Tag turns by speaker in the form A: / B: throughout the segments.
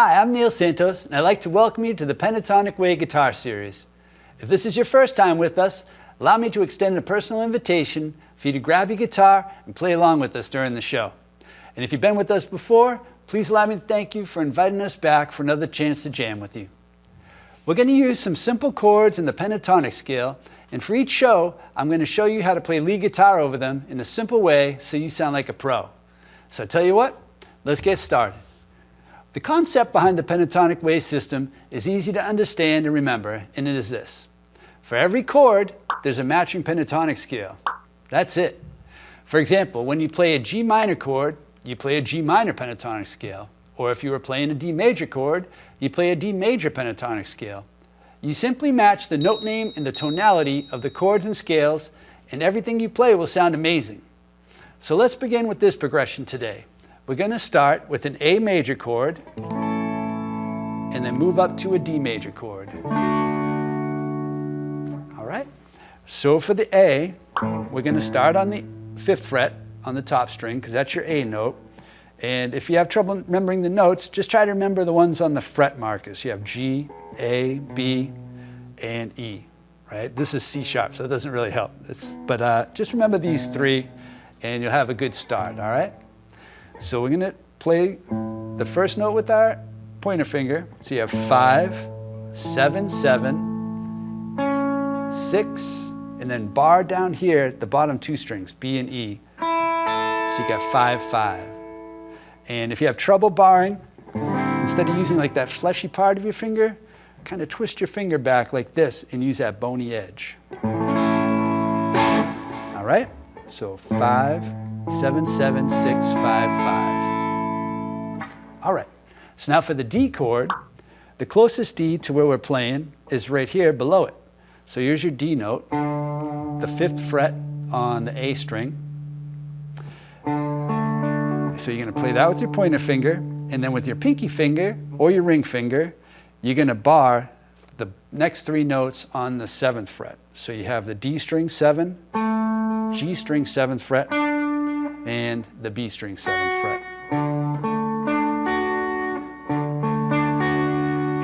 A: Hi, I'm Neil Santos, and I'd like to welcome you to the Pentatonic Way guitar series. If this is your first time with us, allow me to extend a personal invitation for you to grab your guitar and play along with us during the show. And if you've been with us before, please allow me to thank you for inviting us back for another chance to jam with you. We're going to use some simple chords in the pentatonic scale, and for each show, I'm going to show you how to play lead guitar over them in a simple way so you sound like a pro. So I tell you what, let's get started. The concept behind the Pentatonic Way system is easy to understand and remember, and it is this. For every chord, there's a matching pentatonic scale. That's it. For example, when you play a G minor chord, you play a G minor pentatonic scale. Or if you were playing a D major chord, you play a D major pentatonic scale. You simply match the note name and the tonality of the chords and scales, and everything you play will sound amazing. So let's begin with this progression today. We're going to start with an A major chord and then move up to a D major chord. All right? So for the A, we're going to start on the 5th fret on the top string because that's your A note. And if you have trouble remembering the notes, just try to remember the ones on the fret markers. You have G, A, B, and E. Right? This is C sharp, so it doesn't really help. But just remember these three and you'll have a good start. All right? So we're going to play the first note with our pointer finger. So you have 5, 7, 7, 6, and then bar down here, the bottom 2 strings, B and E. So you got 5, 5. And if you have trouble barring, instead of using like that fleshy part of your finger, kind of twist your finger back like this and use that bony edge. All right? So 5, 7, 7, 6, 5, 5. All right, so now for the D chord, the closest D to where we're playing is right here below it. So here's your D note, the 5th fret on the A string. So you're going to play that with your pointer finger, and then with your pinky finger or your ring finger, you're going to bar the next 3 notes on the 7th fret. So you have the D string 7, G string 7th fret, and the B string 7th fret.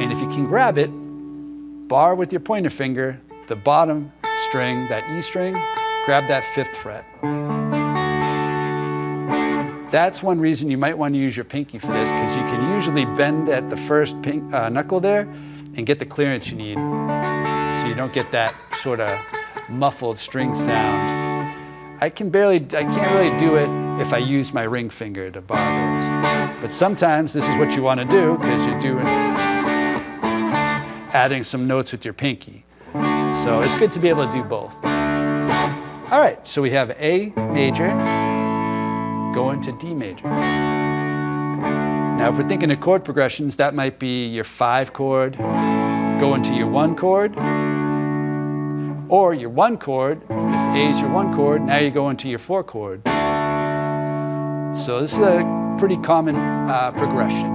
A: And if you can grab it, bar with your pointer finger, the bottom string, that E string, grab that 5th fret. That's one reason you might want to use your pinky for this, because you can usually bend at the first knuckle there and get the clearance you need, so you don't get that sort of muffled string sound. I can't really do it if I use my ring finger to bar those. But sometimes this is what you want to do because you're adding some notes with your pinky. So it's good to be able to do both. All right, so we have A major going to D major. Now if we're thinking of chord progressions, that might be your 5 chord going to your 1 chord, or your 1 chord. If A is your 1 chord, now you go into your 4 chord. So this is a pretty common progression.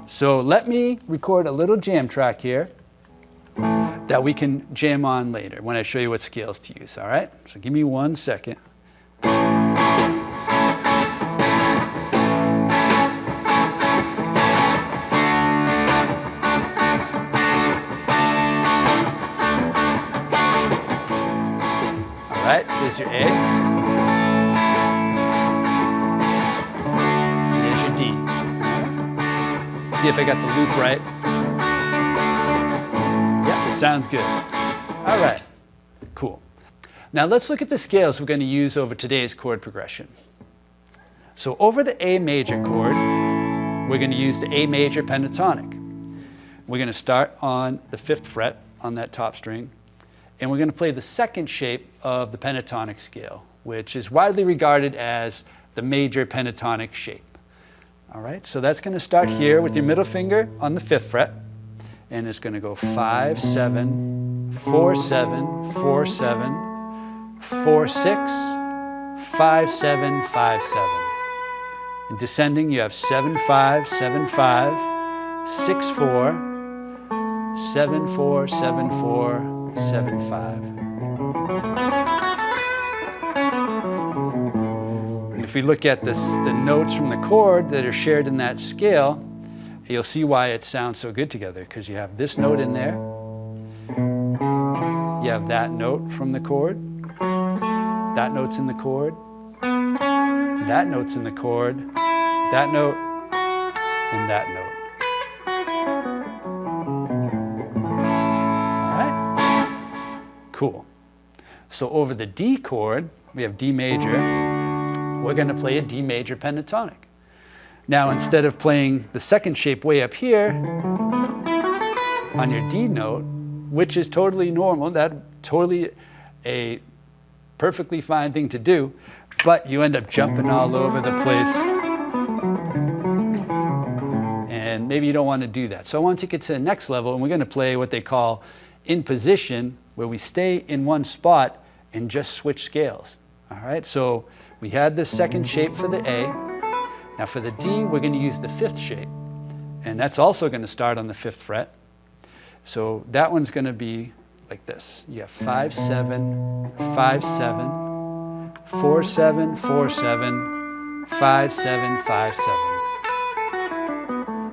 A: So let me record a little jam track here that we can jam on later when I show you what scales to use, all right? So give me 1 second. All right, so there's your A. There's your D. See if I got the loop right. Yeah, it sounds good. All right, cool. Now let's look at the scales we're going to use over today's chord progression. So over the A major chord, we're going to use the A major pentatonic. We're going to start on the 5th fret on that top string, and we're going to play the 2nd shape of the pentatonic scale, which is widely regarded as the major pentatonic shape. All right, so that's going to start here with your middle finger on the 5th fret, and it's going to go 5, 7, 4, 7, 4, 7, 4, 6, 5, 7, 5, 7. In descending, you have 7, 5, 7, 5, 6, 4, 7, 4, 7, 4, 7, 5. And if we look at this, the notes from the chord that are shared in that scale, You'll see why it sounds so good together, because you have this note in there, you have that note from the chord, that note's in the chord, that note's in the chord, that note, and that note. All right? Cool. So over the D chord, we have D major. We're going to play a D major pentatonic. Now, instead of playing the second shape way up here on your D note, which is totally normal, that's totally a perfectly fine thing to do, but you end up jumping all over the place. And maybe you don't want to do that. So I want to take it to the next level, and we're going to play what they call in position, where we stay in one spot and just switch scales. All right, so we had the second shape for the A. Now for the D, we're going to use the fifth shape, and that's also going to start on the fifth fret. So that one's going to be like this. You have 5, 7, 5, 7, 4, 7, 4, 7, 5, 7, 5, 7.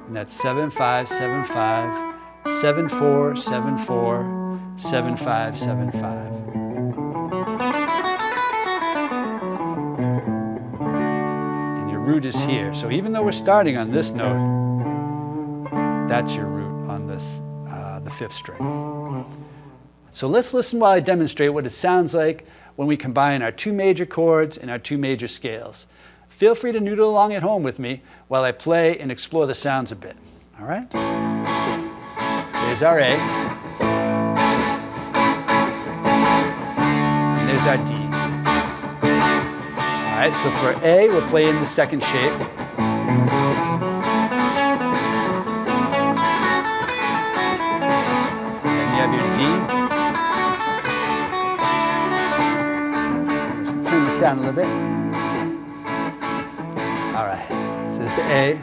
A: And that's 7, 5, 7, 5, 7, 4, 7, 4, 7, 5, 7, 5. Root is here. So even though we're starting on this note, that's your root on this, the fifth string. So let's listen while I demonstrate what it sounds like when we combine our two major chords and our two major scales. Feel free to noodle along at home with me while I play and explore the sounds a bit. All right? There's our A. And there's our D. All right, so for A, we'll play in the second shape. Then you have your D. Let's turn this down a little bit. All right, so this is the A.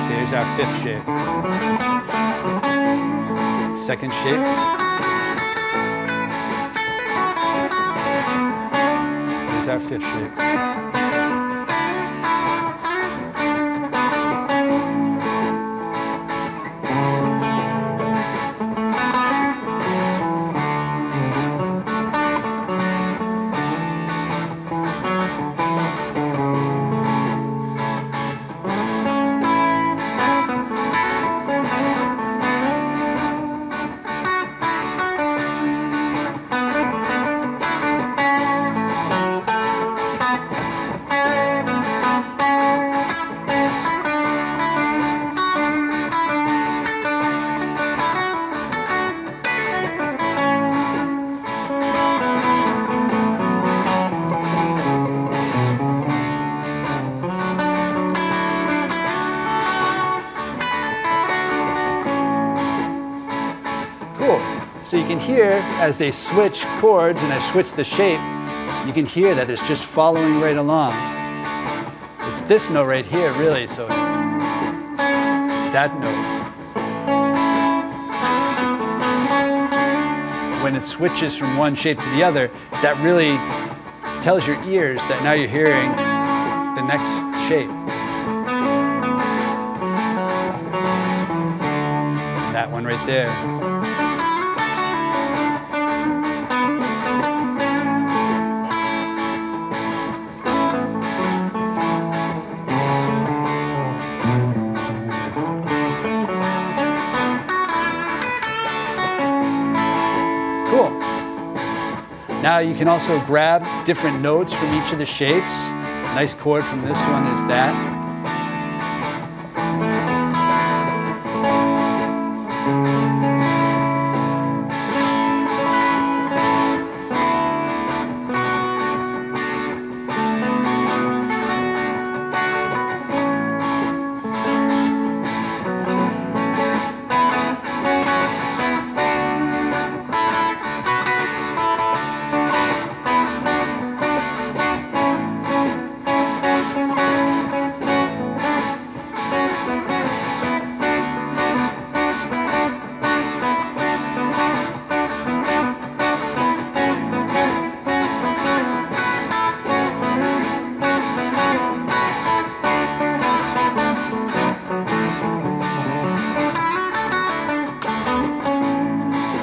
A: There's our fifth shape. Second shape. Our fifth shape. So you can hear as they switch chords and I switch the shape, you can hear that it's just following right along. It's this note right here, really, so that note. When it switches from one shape to the other, that really tells your ears that now you're hearing the next shape. That one right there. Cool. Now you can also grab different notes from each of the shapes. Nice chord from this one is that.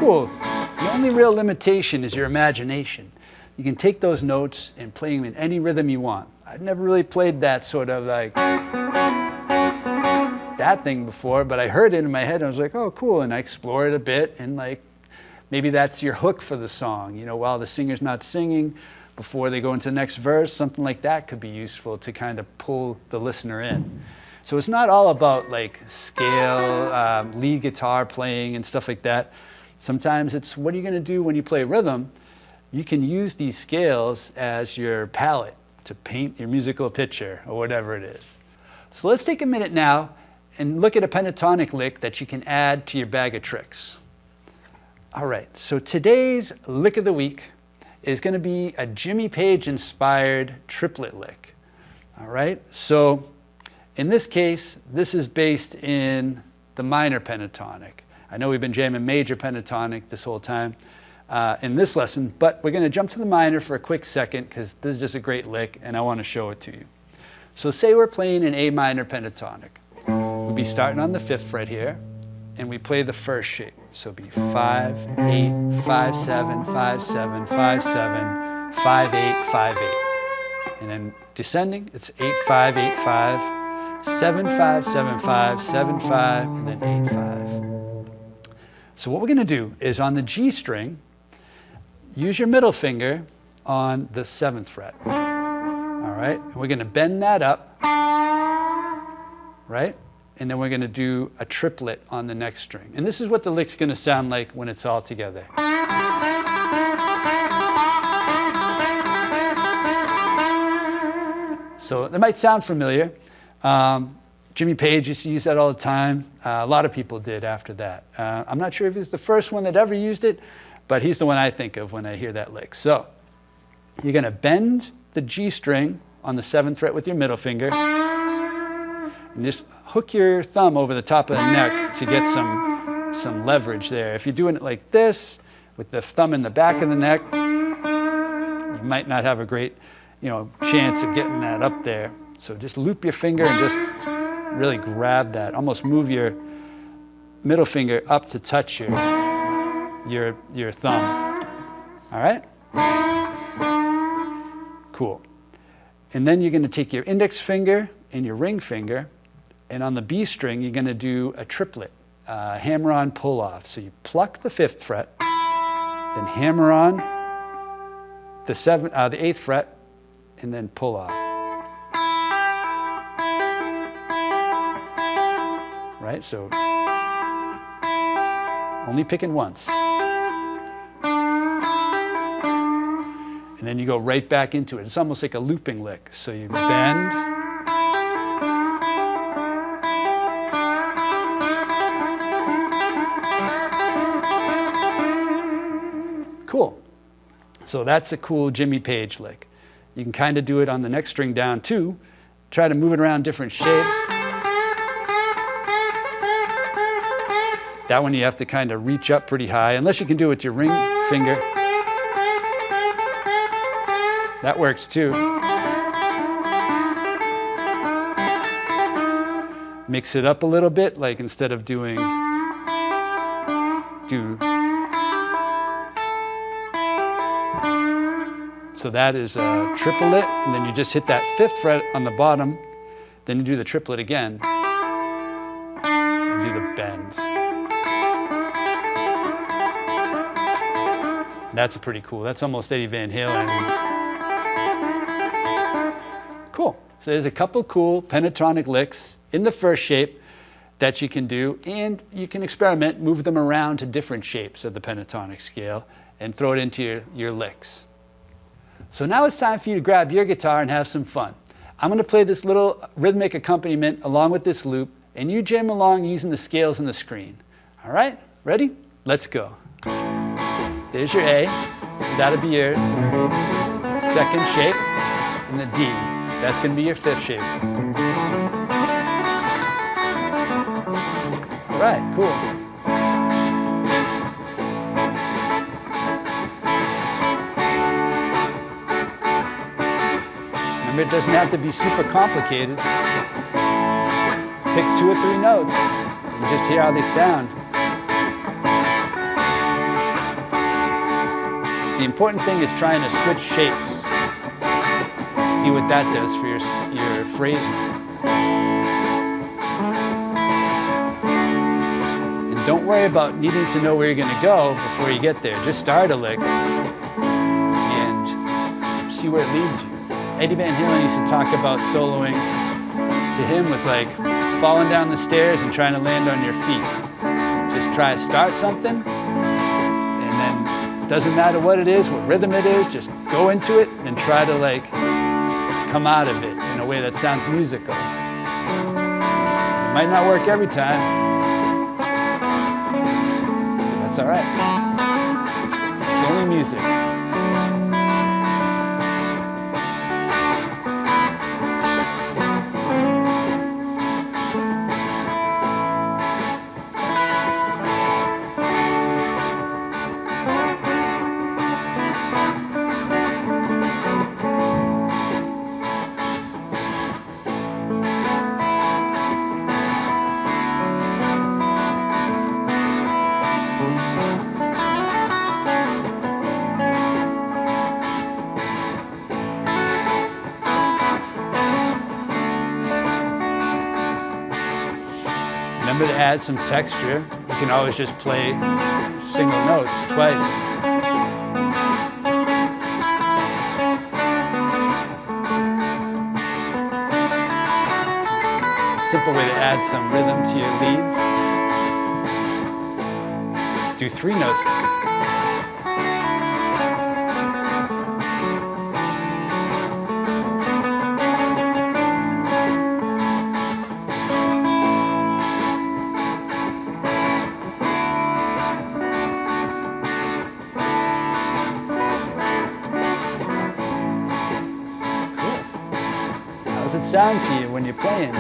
A: cool. The only real limitation is your imagination. You can take those notes and play them in any rhythm you want. I've never really played that sort of like that thing before, but I heard it in my head and I was like, oh, cool. And I explored it a bit, and like maybe that's your hook for the song. You know, while the singer's not singing, before they go into the next verse, something like that could be useful to kind of pull the listener in. So it's not all about like scale, lead guitar playing and stuff like that. Sometimes it's what are you going to do when you play rhythm? You can use these scales as your palette to paint your musical picture or whatever it is. So let's take a minute now and look at a pentatonic lick that you can add to your bag of tricks. All right, so today's lick of the week is going to be a Jimmy Page inspired triplet lick. All right, so in this case, this is based in the minor pentatonic. I know we've been jamming major pentatonic this whole time in this lesson, but we're going to jump to the minor for a quick second because this is just a great lick and I want to show it to you. So say we're playing an A minor pentatonic. We'll be starting on the 5th fret here, and we play the first shape. So it'll be 5, 8, 5, 7, 5, 7, 5, 7, 5, 8, 5, 8. And then descending, it's 8, 5, 8, 5, 7, 5, 7, 5, 7, 5, and then 8, 5. So what we're going to do is on the G string, use your middle finger on the 7th fret. All right, and we're going to bend that up, right? And then we're going to do a triplet on the next string. And this is what the lick's going to sound like when it's all together. So that might sound familiar. Jimmy Page used to use that all the time. A lot of people did after that. I'm not sure if he's the first one that ever used it, but he's the one I think of when I hear that lick. So you're going to bend the G string on the 7th fret with your middle finger, and just hook your thumb over the top of the neck to get some leverage there. If you're doing it like this, with the thumb in the back of the neck, you might not have a great, chance of getting that up there. So just loop your finger and just really grab that. Almost move your middle finger up to touch your thumb. All right? Cool. And then you're going to take your index finger and your ring finger, and on the B string, you're going to do a triplet, hammer-on, pull-off. So you pluck the 5th fret, then hammer on the 8th fret, and then pull off. Right? So only picking once. And then you go right back into it. It's almost like a looping lick. So you bend. Cool. So that's a cool Jimmy Page lick. You can kind of do it on the next string down too. Try to move it around different shapes. That one you have to kind of reach up pretty high, unless you can do it with your ring finger. That works too. Mix it up a little bit, like instead of do. So that is a triplet, and then you just hit that 5th fret on the bottom, then you do the triplet again, and do the bend. That's pretty cool. That's almost Eddie Van Halen. Cool. So there's a couple cool pentatonic licks in the first shape that you can do, and you can experiment, move them around to different shapes of the pentatonic scale and throw it into your licks. So now it's time for you to grab your guitar and have some fun. I'm going to play this little rhythmic accompaniment along with this loop, and you jam along using the scales on the screen. All right? Ready? Let's go. There's your A. So that'll be your 2nd shape. And the D. That's going to be your 5th shape. All right, cool. Remember, it doesn't have to be super complicated. Pick 2 or 3 notes and just hear how they sound. The important thing is trying to switch shapes. See what that does for your phrasing. And don't worry about needing to know where you're going to go before you get there. Just start a lick and see where it leads you. Eddie Van Halen used to talk about soloing. To him was like falling down the stairs and trying to land on your feet. Just try to start something, and then it doesn't matter what it is, what rhythm it is, just go into it and try to like come out of it in a way that sounds musical. It might not work every time, but that's all right. It's only music. Remember to add some texture. You can always just play single notes twice. Simple way to add some rhythm to your leads. Do 3 notes. How does it sound to you when you're playing?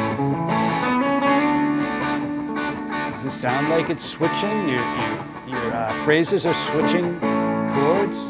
A: Does it sound like it's switching? Your phrases are switching chords?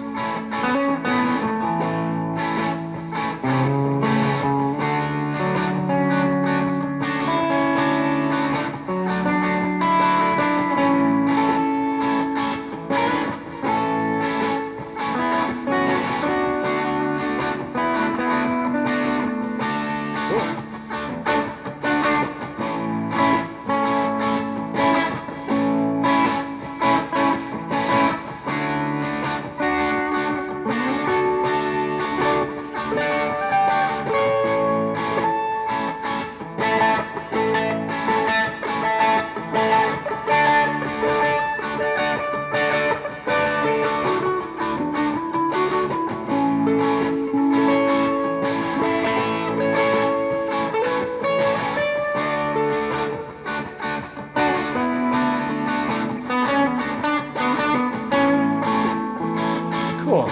A: Cool.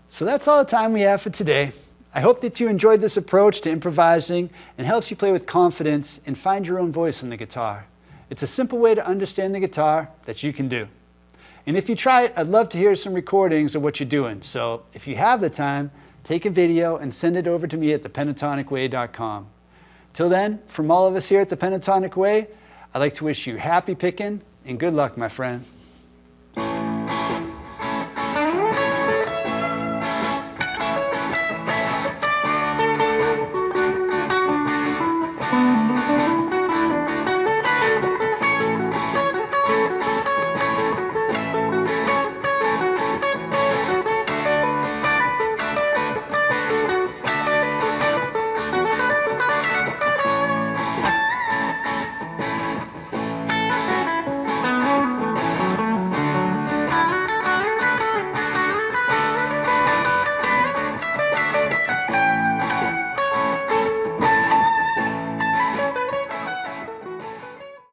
A: So that's all the time we have for today. I hope that you enjoyed this approach to improvising and helps you play with confidence and find your own voice on the guitar. It's a simple way to understand the guitar that you can do. And if you try it, I'd love to hear some recordings of what you're doing. So if you have the time, take a video and send it over to me at thepentatonicway.com. Till then, from all of us here at the Pentatonic Way, I'd like to wish you happy picking and good luck, my friend.